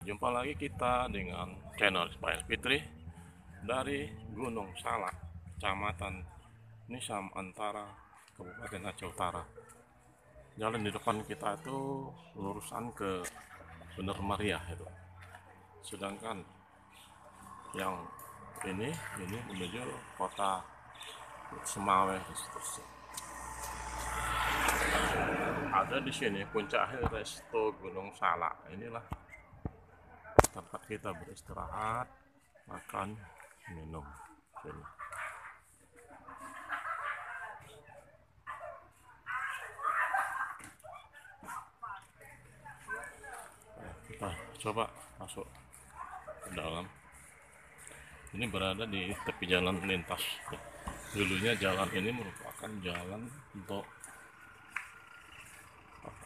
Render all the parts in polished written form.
jumpa lagi kita dengan channel Ismail Fitri dari Gunung Salak, Kecamatan Nisam Antara, Kabupaten Aceh Utara. Jalan di depan kita itu lurusan ke Bener Meriah itu. Sedangkan yang ini menuju kota Semaweh. Ada di sini puncak Resto Gunung Salak. Inilah tempat kita beristirahat, makan, minum. Sini. Kita coba masuk ke dalam. Ini berada di tepi jalan lintas. Dulunya jalan ini merupakan jalan untuk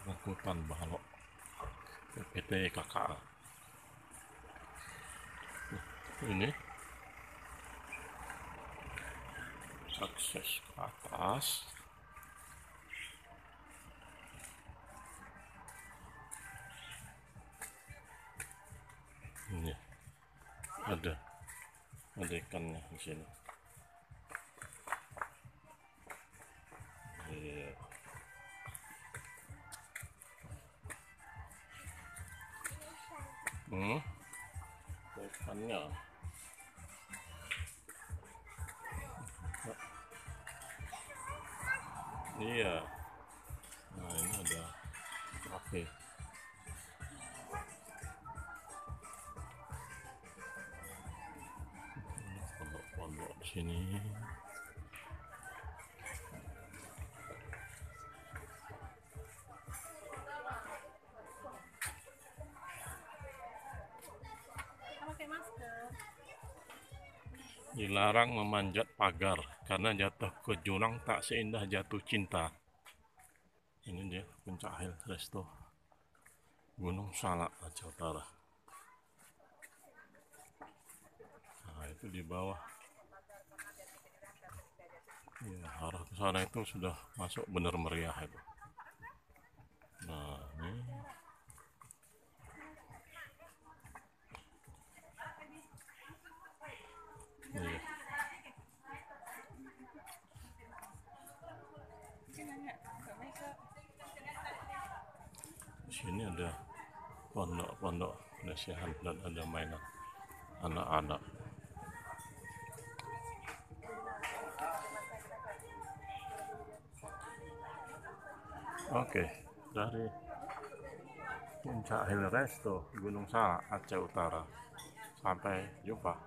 angkutan balok PT KKA. Ini akses ke atas. Ini ada ikannya di sini. Iya. Ikannya. Iya. Nah, ini ada kafe. Pondok di sini. Dilarang memanjat pagar karena jatuh ke jurang tak seindah jatuh cinta. Ini dia puncak Resto Gunung Salak, Aceh Utara. Nah, itu di bawah. Ya, arah ke sana itu sudah masuk Bener Meriah itu. Nah, ini. Iya. Di sini ada pondok nasihat dan ada mainan anak-anak. Oke, dari puncak Resto Gunung Salak, Aceh Utara. Sampai jumpa.